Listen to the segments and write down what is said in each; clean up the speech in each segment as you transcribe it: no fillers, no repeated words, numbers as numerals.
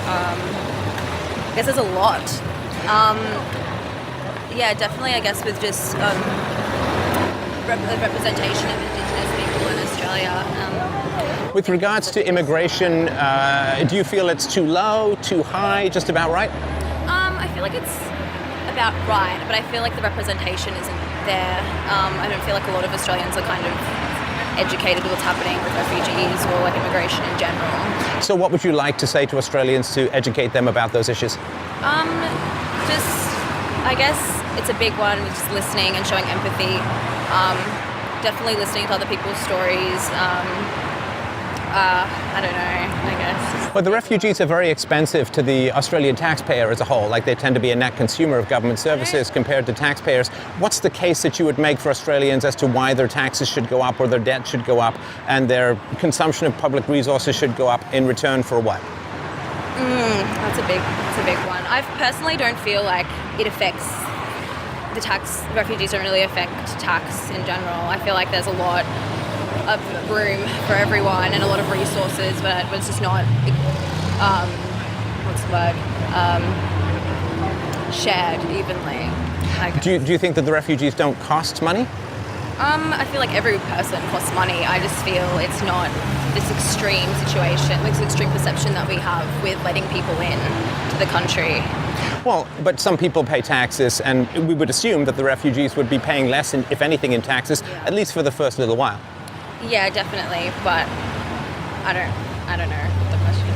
I guess there's a lot. Yeah, definitely, I guess, with just the representation of Indigenous people in Australia. With regards to immigration, do you feel it's too low, too high, just about right? I feel like it's about right, but I feel like the representation isn't there. I don't feel like a lot of Australians are kind of educated with what's happening with refugees or like immigration in general. So what would you like to say to Australians to educate them about those issues? I guess it's a big one with just listening and showing empathy. Definitely listening to other people's stories. I don't know, I guess. Well, the refugees are very expensive to the Australian taxpayer as a whole. Like, they tend to be a net consumer of government services compared to taxpayers. What's the case that you would make for Australians as to why their taxes should go up or their debt should go up and their consumption of public resources should go up in return for what? That's a big one. I personally don't feel like it affects the tax. Refugees don't really affect tax in general. I feel like there's a lot of room for everyone and a lot of resources, but it's just not, shared evenly. Do you think that the refugees don't cost money? I feel like every person costs money. I just feel it's not this extreme situation, this extreme perception that we have with letting people in to the country. Well, but some people pay taxes, and we would assume that the refugees would be paying less, if anything, in taxes, at least for the first little while. Yeah, definitely, but I don't know what the question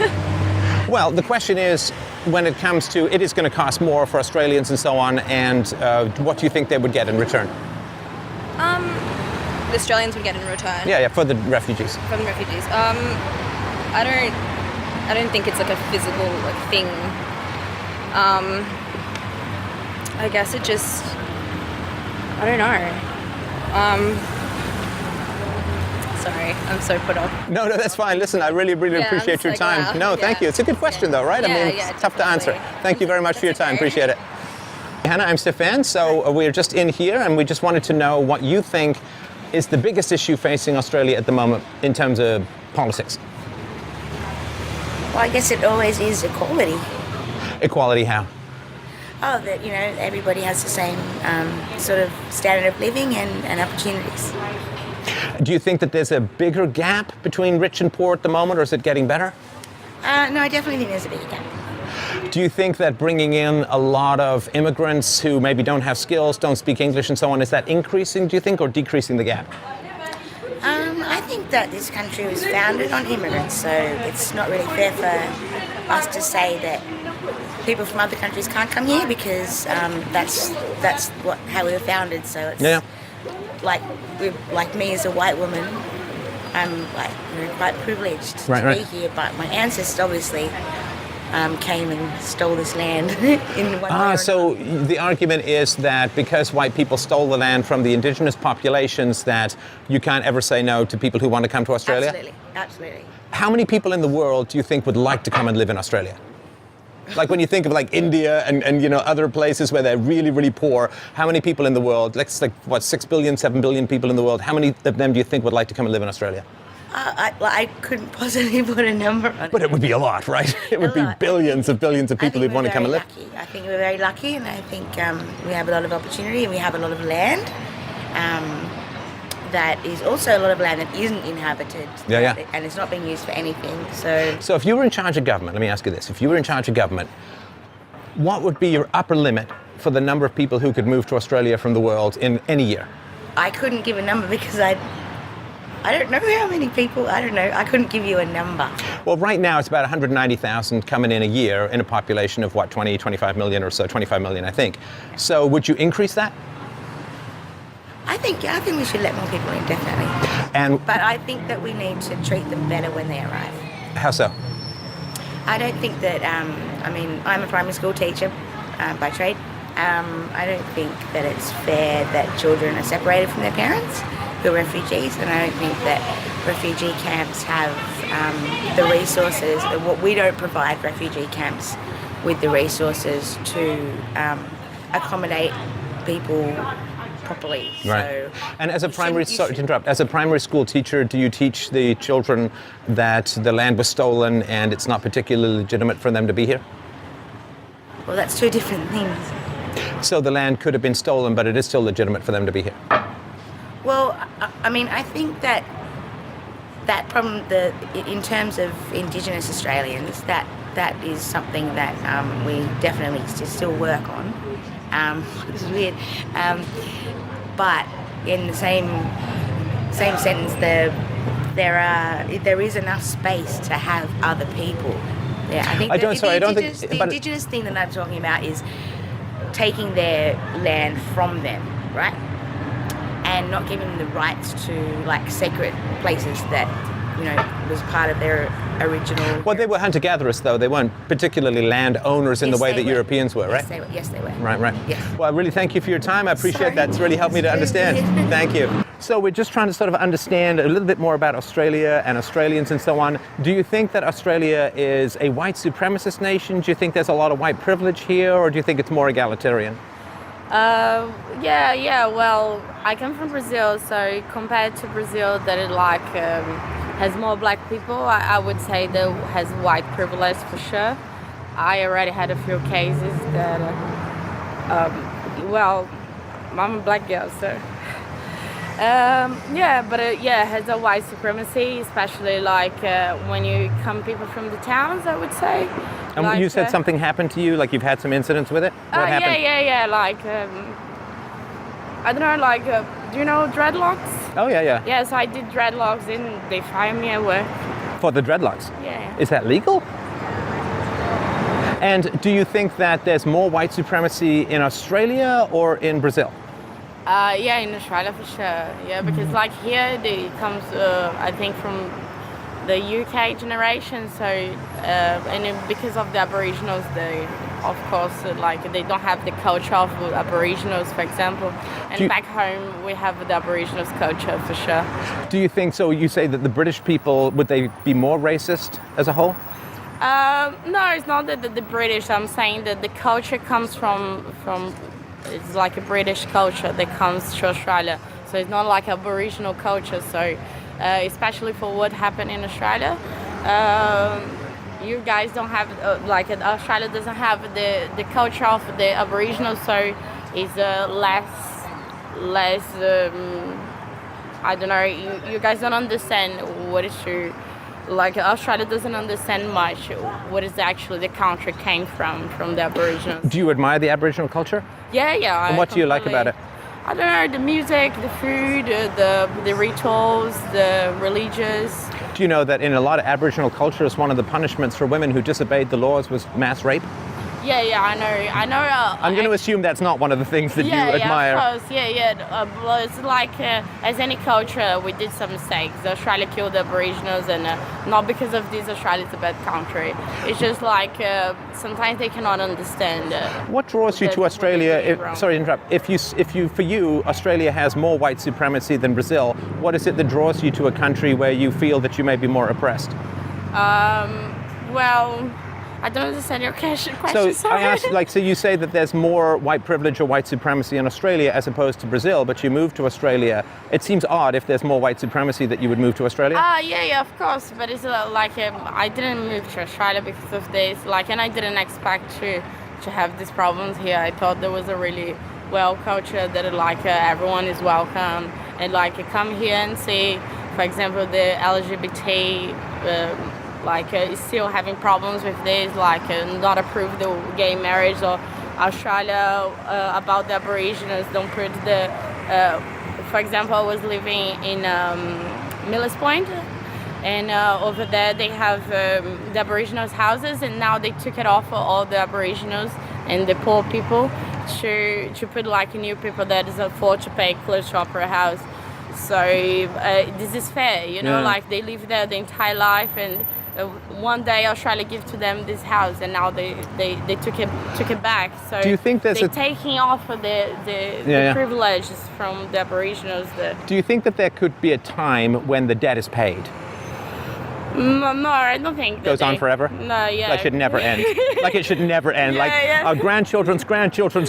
is. Well, the question is, when it comes to, it is going to cost more for Australians and so on, and what do you think they would get in return? The Australians would get in return. Yeah, for the refugees. From the refugees. I don't think it's like a physical thing. I guess it just, I don't know. Sorry, I'm so put off. No, that's fine. Listen, I really appreciate your time. Wow. Thank you. It's a good question though, right? It's tough to answer. Thank you very much for your time. Appreciate it. Hannah, I'm Stefan. So we're just in here and we just wanted to know what you think is the biggest issue facing Australia at the moment in terms of politics. Well, I guess it always is equality. Equality how? Oh, that, everybody has the same sort of standard of living and opportunities. Do you think that there's a bigger gap between rich and poor at the moment, or is it getting better? No, I definitely think there's a bigger gap. Do you think that bringing in a lot of immigrants who maybe don't have skills, don't speak English and so on, is that increasing, do you think, or decreasing the gap? I think that this country was founded on immigrants, so it's not really fair for us to say that people from other countries can't come here, because that's how we were founded. So it's like me as a white woman, I'm quite privileged to be here, but my ancestors obviously came and stole this land in one way or so another. The argument is that because white people stole the land from the indigenous populations, that you can't ever say no to people who want to come to Australia? Absolutely. How many people in the world do you think would like to come and live in Australia? Like when you think of like India and other places where they're really poor, how many people in the world, 6 billion, 7 billion people in the world, how many of them do you think would like to come and live in Australia? I couldn't possibly put a number on it. But it would be a lot, right? It would be billions of people who'd want to come and live. I think we're very lucky, and I think we have a lot of opportunity, and we have a lot of land. That is also a lot of land that isn't inhabited. And it's not being used for anything. So if you were in charge of government, let me ask you this. If you were in charge of government, what would be your upper limit for the number of people who could move to Australia from the world in any year? I couldn't give a number because I don't know how many people. I don't know. I couldn't give you a number. Well, right now it's about 190,000 coming in a year in a population of 25 million or so, 25 million, I think. So would you increase that? I think we should let more people in, definitely. But I think that we need to treat them better when they arrive. How so? I don't think that, I'm a primary school teacher by trade. I don't think that it's fair that children are separated from their parents who are refugees, and I don't think that refugee camps have the resources. We don't provide refugee camps with the resources to accommodate people properly. Right. So And as a you primary, shouldn't- you sorry to interrupt, as a primary school teacher, do you teach the children that the land was stolen and it's not particularly legitimate for them to be here? Well, that's two different things. So the land could have been stolen, but it is still legitimate for them to be here. Well, I mean, I think that problem, in terms of Indigenous Australians, that is something that we definitely still work on. It's weird, but in the same sentence, there is enough space to have other people. Yeah, I think the Indigenous thing that I'm talking about is taking their land from them, right? And not giving them the rights to like sacred places that, you know, was part of their original. Well, they were hunter-gatherers, though. They weren't particularly landowners in the way that Europeans were, right? Yes, they were. Right. Yes. Well, I really thank you for your time. I appreciate Sorry. that. It's really helped me to understand. Thank you. So we're just trying to sort of understand a little bit more about Australia and Australians and so on. Do you think that Australia is a white supremacist nation? Do you think there's a lot of white privilege here, or do you think it's more egalitarian? Yeah. Well, I come from Brazil, so compared to Brazil, that it has more black people, I would say that has white privilege for sure. I already had a few cases that, well, I'm a black girl, so. It has a white supremacy, especially when you come people from the towns, I would say. And you said something happened to you, like you've had some incidents with it? What happened? Yeah. I don't know, do you know dreadlocks? Oh, yeah. Yeah, so I did dreadlocks and they fired me at work. For the dreadlocks? Yeah. Is that legal? And do you think that there's more white supremacy in Australia or in Brazil? Yeah, in Australia for sure. Yeah, because here it comes, I think, from the UK generation. So, because of the Aboriginals, they, of course, they don't have the culture of Aboriginals, for example. And back home, we have the Aboriginals culture for sure. Do you think so? You say that the British people, would they be more racist as a whole? No, it's not that the British. I'm saying that the culture comes from it's like a British culture that comes to Australia. So it's not like Aboriginal culture. So especially for what happened in Australia, you guys don't have, Australia doesn't have the culture of the Aboriginal. So it's less, I don't know, you guys don't understand what is true. Australia doesn't understand much what is actually the country came from the Aboriginals. Do you admire the Aboriginal culture? Yeah. And what do you like about it? I don't know, the music, the food, the rituals, the religious. Do you know that in a lot of Aboriginal cultures, one of the punishments for women who disobeyed the laws was mass rape? Yeah, I know. I'm going to assume that's not one of the things that you admire. Yeah, of course. Well, it's as any culture, we did some mistakes. Australia killed the Aboriginals, and not because of this, Australia is a bad country. It's just sometimes they cannot understand. What draws you to Australia? Sorry to interrupt. For you, Australia has more white supremacy than Brazil. What is it that draws you to a country where you feel that you may be more oppressed? Well, I don't understand your question. So sorry. I asked, so you say that there's more white privilege or white supremacy in Australia as opposed to Brazil, but you moved to Australia. It seems odd if there's more white supremacy that you would move to Australia. Yeah, of course. But it's I didn't move to Australia because of this. And I didn't expect to have these problems here. I thought there was a really well culture that everyone is welcome and come here and see, for example, the LGBT. Is still having problems with this, not approve the gay marriage, or Australia about the Aboriginals don't put for example, I was living in Millers Point, and over there they have the Aboriginals houses, and now they took it off for all the Aboriginals and the poor people to put new people that is afford to pay close to Opera House. So this is fair, they live there the entire life, and one day Australia give to them this house, and now they took it back. So do you think they're taking off the privileges from the Aboriginals? Do you think that there could be a time when the debt is paid? No, I don't think that Goes on forever? No, yeah. That should never end. Like it should never end. Yeah, like yeah. our grandchildren's grandchildren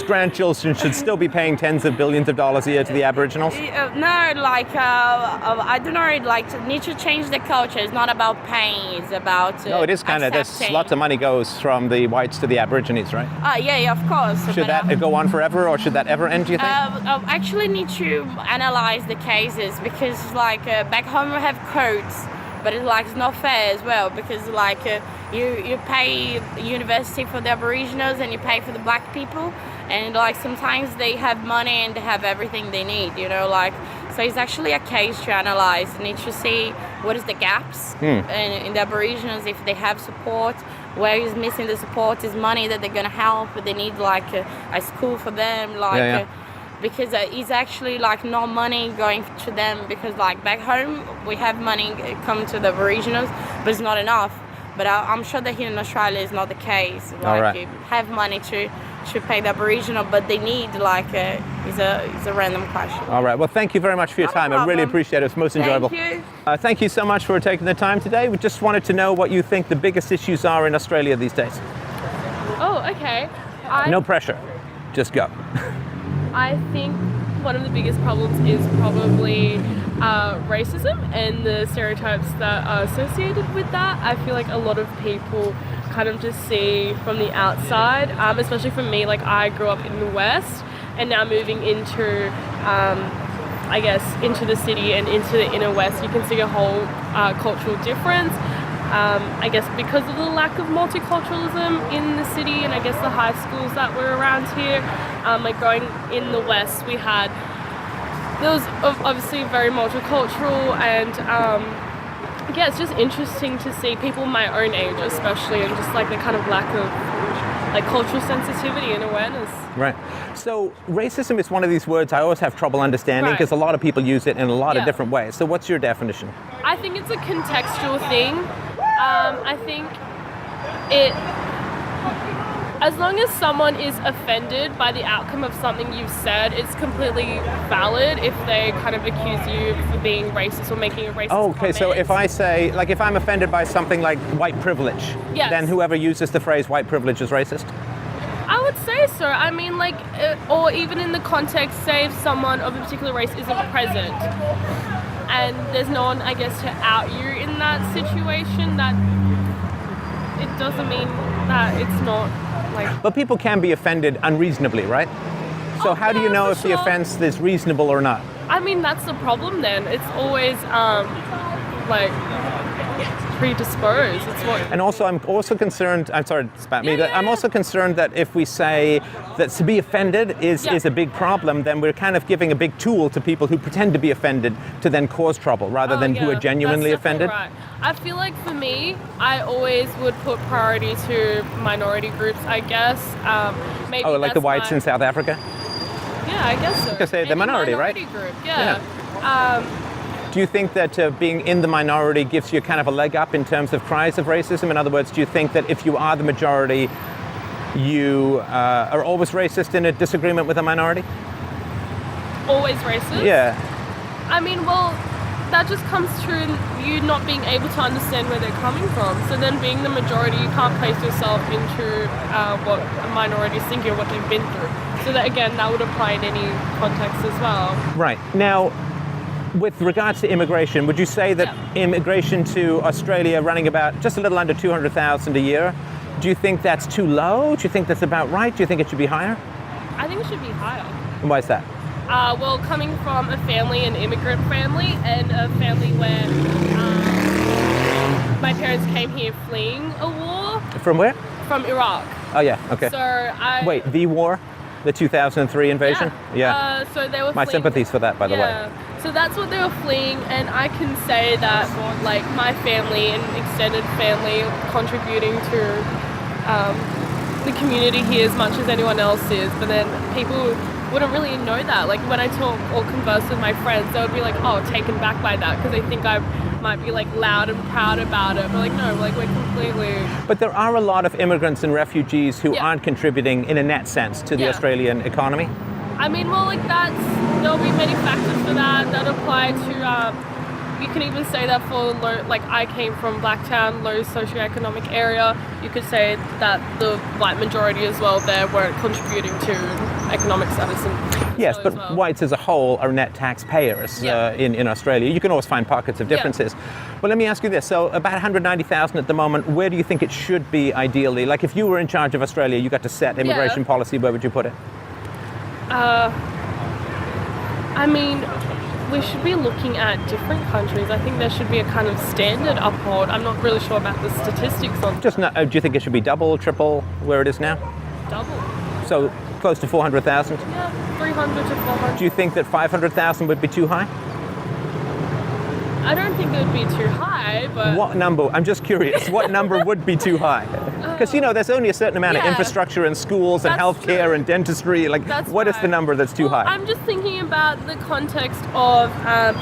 should still be paying tens of billions of dollars a year to the Aboriginals. No, like I don't know. Like need to change the culture. It's not about pain. It's about No, it is kind of. There's accepting. lots of money goes from the whites to the Aborigines, right? Yeah, of course. Should but, that go on forever, or should that ever end? Do you think? I actually need to analyze the cases because, like, back home we have codes, but it's not fair as well because, like, you pay university for the Aboriginals and you pay for the black people, and like sometimes they have money and they have everything they need, so it's actually a case to analyze. You need to see what is the gaps in the Aboriginals, if they have support, where is missing the support, is money that they're gonna help, but they need like a school for them, because it's actually like no money going to them, because like back home we have money coming to the Aboriginals, but it's not enough. But I'm sure that here in Australia is not the case. All right. You have money to pay the Aboriginal, but they need is a random question. All right. Well, thank you very much for your time. I really appreciate it. It was most enjoyable. Thank you. Thank you so much for taking the time today. We just wanted to know what you think the biggest issues are in Australia these days. Oh, okay. No pressure. Just go. I think one of the biggest problems is probably racism and the stereotypes that are associated with that. I feel like a lot of people kind of just see from the outside, especially for me, like I grew up in the West and now moving into, I guess, into the city and into the inner West, you can see a whole cultural difference. I guess because of the lack of multiculturalism in the city, and I guess the high schools that were around here, like growing in the West, there was obviously very multicultural, and yeah, it's just interesting to see people my own age especially, and just like the kind of lack of like cultural sensitivity and awareness. Right. So racism is one of these words I always have trouble understanding because a lot of people use it in a lot of different ways. So what's your definition? I think it's a contextual thing. I think as long as someone is offended by the outcome of something you've said, it's completely valid if they kind of accuse you for being racist or making a racist Okay, comment. so if I say, like if I'm offended by something like white privilege, Yes. then whoever uses the phrase white privilege is racist? I would say so. I mean, like, or even in the context, say if someone of a particular race isn't present and there's no one, I guess, to out you in that situation, that it doesn't mean that it's not, like... But people can be offended unreasonably, right? So how do you know if the offense is reasonable or not? I mean, that's the problem then. It's always, like, predisposed. It's what... And also, I'm also concerned, I'm sorry to spat me, I'm also concerned that if we say that to be offended is a big problem, then we're kind of giving a big tool to people who pretend to be offended to then cause trouble, rather than who are genuinely that's offended. Right. I feel like for me, I always would put priority to minority groups, I guess. Maybe Oh, like the whites in South Africa? Yeah, I guess so. Because they're the Any minority, right? Group, yeah. Do you think that being in the minority gives you kind of a leg up in terms of cries of racism? In other words, do you think that if you are the majority, you are always racist in a disagreement with a minority? Always racist? Yeah. I mean, well, that just comes through you not being able to understand where they're coming from. So then being the majority, you can't place yourself into what a minority is thinking or what they've been through. So that, again, that would apply in any context as well. Right. Now, with regards to immigration, would you say that immigration to Australia running about just a little under 200,000 a year, do you think that's too low? Do you think that's about right? Do you think it should be higher? I think it should be higher. And why is that? Well, coming from a family, an immigrant family, and a family where my parents came here fleeing a war. From where? From Iraq. Oh yeah, okay. So Wait, the war? The 2003 invasion? Yeah. So they were My fleeing. sympathies for that, by the way. So that's what they were fleeing, and I can say that, like, my family and extended family contributing to the community here as much as anyone else is, but then people wouldn't really know that. Like, when I talk or converse with my friends, they would be like, oh, taken back by that, because they think I might be, like, loud and proud about it. But, like, no, like, we're completely... But there are a lot of immigrants and refugees who aren't contributing in a net sense to the Australian economy. I mean, well, like, there'll be many factors for that apply to you can even say that for low, like I came from Blacktown, low socioeconomic area. You could say that the white majority as well there weren't contributing to economic status. Yes, but whites as a whole are net taxpayers in Australia. You can always find pockets of differences. Well, let me ask you this. So about 190,000 at the moment, where do you think it should be ideally? Like if you were in charge of Australia, you got to set immigration policy, where would you put it? I mean, we should be looking at different countries. I think there should be a kind of standard uphold. I'm not really sure about the statistics on Just not, do you think it should be double, triple, where it is now? double. So close to 400,000? Yeah, 300 to 400. Do you think that 500,000 would be too high? I don't think it would be too high, but... What number? I'm just curious. What number would be too high? Because, you know, there's only a certain amount of infrastructure in schools and That's healthcare true. and dentistry. Like, what is the number that's too high? I'm just thinking about the context of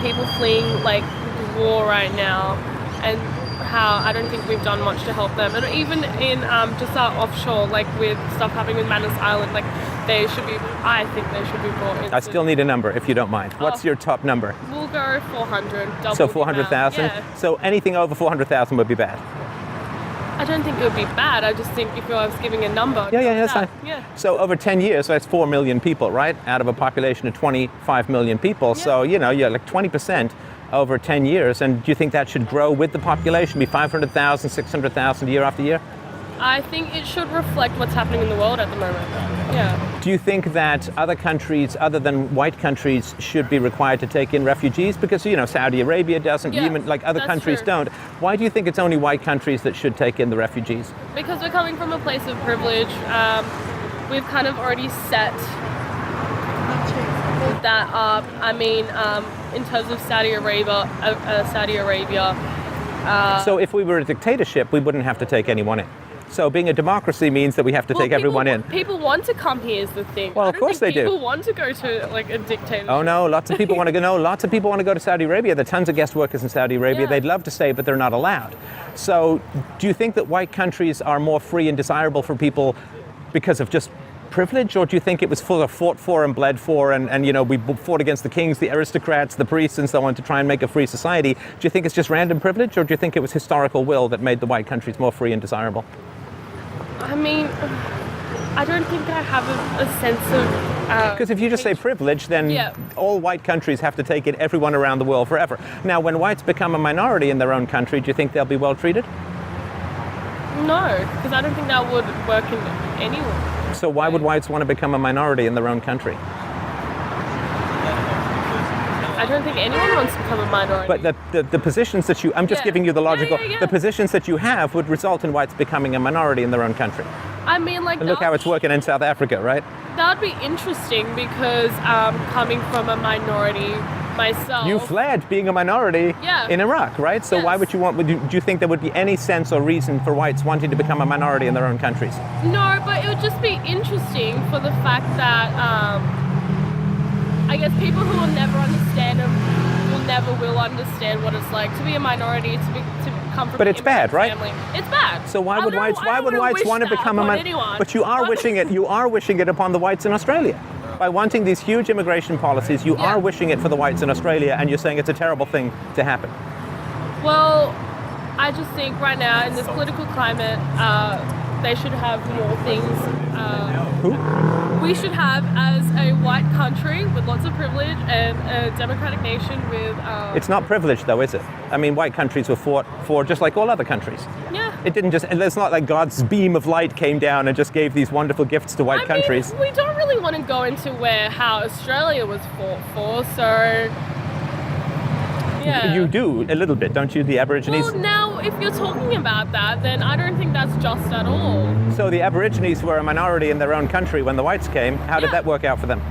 people fleeing, like, the war right now, and how I don't think we've done much to help them. And even in just our offshore, like, with stuff happening with Manus Island, like, I think they should be brought in. I still need a number, if you don't mind. What's your top number? We'll go 400. Double So the 400,000? amount. Yeah. So anything over 400,000 would be bad? I don't think it would be bad. I just think if I was giving a number. Yeah, that's fine. Yeah. So over 10 years, so that's 4 million people, right? Out of a population of 25 million people. Yeah. So, you know, you're like 20% over 10 years. And do you think that should grow with the population, be 500,000, 600,000 year after year? I think it should reflect what's happening in the world at the moment. Yeah. Do you think that other countries, other than white countries, should be required to take in refugees? Because, you know, Saudi Arabia doesn't, Yemen, like other that's countries true. don't. Why do you think it's only white countries that should take in the refugees? Because we're coming from a place of privilege. We've kind of already set that up. I mean, in terms of Saudi Arabia. So if we were a dictatorship, we wouldn't have to take anyone in. So being a democracy means that we have to take everyone in. People want to come here is the thing. Well, of course they do. People want to go to like a dictatorship. Oh no, lots of people want to go. No, lots of people want to go to Saudi Arabia. There are tons of guest workers in Saudi Arabia. Yeah. They'd love to stay, but they're not allowed. So do you think that white countries are more free and desirable for people because of just privilege, or do you think it was fought for and bled for, and you know, we fought against the kings, the aristocrats, the priests, and so on to try and make a free society? Do you think it's just random privilege, or do you think it was historical will that made the white countries more free and desirable? I mean, I don't think I have a sense of... Because if you just say privilege, then all white countries have to take in everyone around the world forever. Now, when whites become a minority in their own country, do you think they'll be well treated? No, because I don't think that would work in anyone. So why would whites want to become a minority in their own country? I don't think anyone wants to become a minority. But the positions that I'm just giving you the logical, the positions that you have would result in whites becoming a minority in their own country. I mean, like, and look how it's working in South Africa, right? That would be interesting because coming from a minority myself. You fled being a minority in Iraq, right? So why would you do you think there would be any sense or reason for whites wanting to become a minority in their own countries? No, but it would just be interesting for the fact that I guess people who will never understand will understand what it's like to be a minority, to come from. But it's bad, right? Family. It's bad. So why would whites want to become a minority? But you are wishing it. You are wishing it upon the whites in Australia. By wanting these huge immigration policies, you are wishing it for the whites in Australia, and you're saying it's a terrible thing to happen. Well, I just think right now in this political climate, they should have more things. We should have, as a white country with lots of privilege and a democratic nation with... It's not privilege, though, is it? I mean, white countries were fought for just like all other countries. Yeah. It didn't just... It's not like God's beam of light came down and just gave these wonderful gifts to white countries. We don't really want to go into how Australia was fought for, so... Yeah. You do, a little bit, don't you, the Aborigines? Well, now, if you're talking about that, then I don't think that's just at all. So the Aborigines were a minority in their own country when the whites came. How did that work out for them?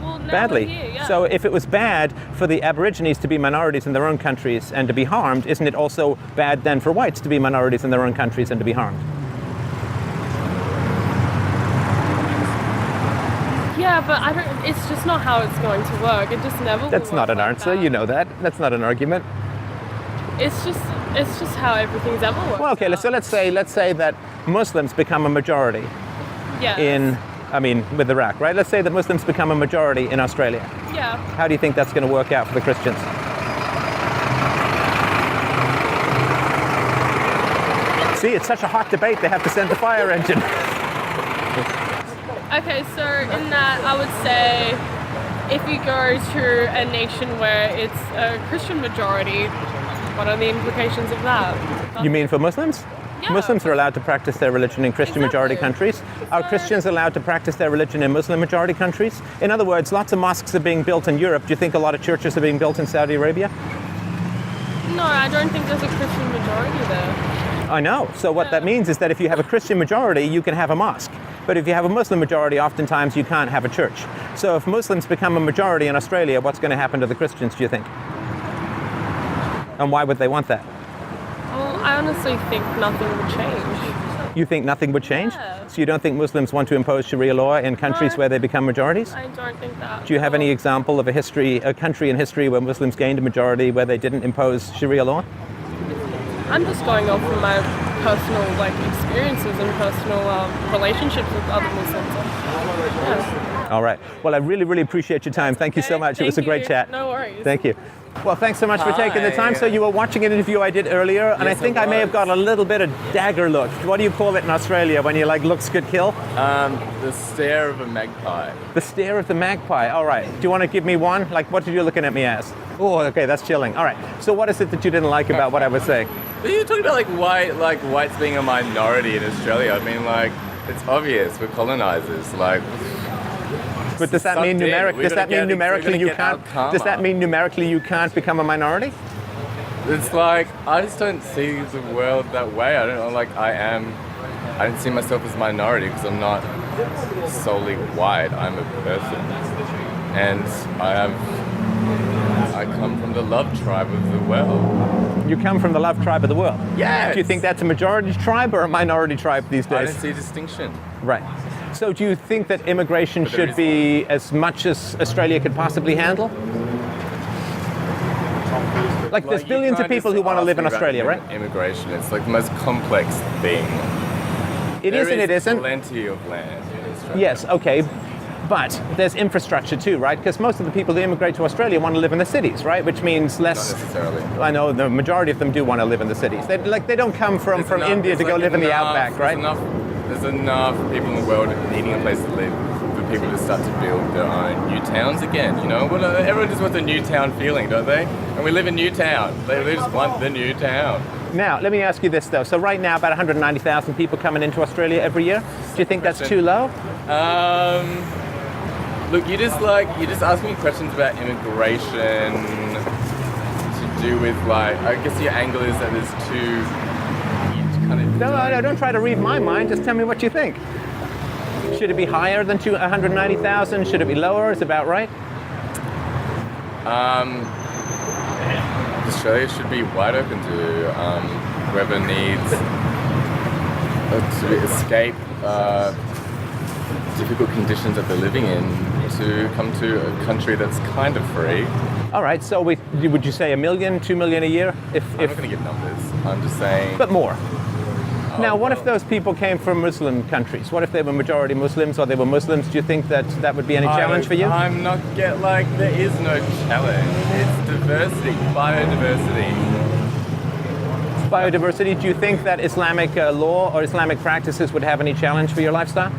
Well, now badly. we're here, So if it was bad for the Aborigines to be minorities in their own countries and to be harmed, isn't it also bad then for whites to be minorities in their own countries and to be harmed? Yeah, but it's just not how it's going to work. It just never will. That's not an like answer, that. you know that. That's not an argument. It's just how everything's ever worked. Well, okay, so let's say that Muslims become a majority with Iraq, right? Let's say that Muslims become a majority in Australia. Yeah. How do you think that's going to work out for the Christians? See, it's such a hot debate, they have to send the fire engine. Okay, so in that, I would say if you go to a nation where it's a Christian majority, what are the implications of that? You mean for Muslims? Yeah. Muslims are allowed to practice their religion in Christian majority Exactly. countries. Are Christians allowed to practice their religion in Muslim majority countries? In other words, lots of mosques are being built in Europe. Do you think a lot of churches are being built in Saudi Arabia? No, I don't think there's a Christian majority there. I know. So what that means is that if you have a Christian majority, you can have a mosque. But if you have a Muslim majority, oftentimes you can't have a church. So if Muslims become a majority in Australia, what's going to happen to the Christians, do you think? And why would they want that? Well, I honestly think nothing would change. You think nothing would change? Yeah. So you don't think Muslims want to impose Sharia law in countries No. where they become majorities? I don't think that. Do you have any example of a country in history where Muslims gained a majority where they didn't impose Sharia law? I'm just going off from my personal experiences and personal relationships with other Muslims. Yeah. All right. Well, I really, really appreciate your time. Thank you so Okay, much. It was a thank great you. chat. No worries. Thank you. Well, thanks so much for taking the time. Hi. So you were watching an interview I did earlier, and Yes, I think I I may have was. got a little bit of dagger look. What do you call it in Australia when you looks could kill? The stare of a magpie. The stare of the magpie. All right. Do you want to give me one? What did you looking at me as? Oh, okay, that's chilling. All right. So what is it that you didn't like about what I was saying? But you're talking about whites being a minority in Australia. I mean, it's obvious we're colonizers. But does that mean sucked in. numerically? We're Does that gonna mean get- numerically we're you gonna get can't? our karma. Does that mean numerically you can't become a minority? It's I just don't see the world that way. I don't know. I don't see myself as a minority because I'm not solely white. I'm a person, and I come from the love tribe of the world. You come from the love tribe of the world. Yes. Do you think that's a majority tribe or a minority tribe these I days? don't see a distinction. Right. So do you think that immigration But there should is be as much as Australia could possibly handle? There's You billions of can't people just who want to ask live in me about Australia, right? Immigration, it's the most complex thing. It is and it There is isn't. plenty of land in Australia. Yes, okay. But there's infrastructure too, right? Because most of the people who immigrate to Australia want to live in the cities, right? Which means Not less. necessarily. I know the majority of them do want to live in the cities. They don't come from There's enough- India to there's go live in the enough- outback, right? There's enough people in the world needing a place to live for people to start to build their own new towns again. Everyone just wants a new town feeling, don't they? And we live in Newtown. They just want the new town. Now, let me ask you this though. So right now, about 190,000 people coming into Australia every year. Do you think that's too low? Look, you just ask me questions about immigration to do with I guess your angle is that there's too. You kind of No, don't try to read my mind. Just tell me what you think. Should it be higher than 190,000? Should it be lower? Is about right? Australia should be wide open to whoever needs to escape difficult conditions that they're living in to come to a country that's kind of free. All right. So would you say 1 million, 2 million a year? I'm not going to give numbers. I'm just saying. But more. Now, what if well. those people came from Muslim countries? What if they were majority Muslims or they were Muslims? Do you think that would be any challenge for you? I'm not there is no challenge. It's diversity, biodiversity. Biodiversity, do you think that Islamic law or Islamic practices would have any challenge for your lifestyle?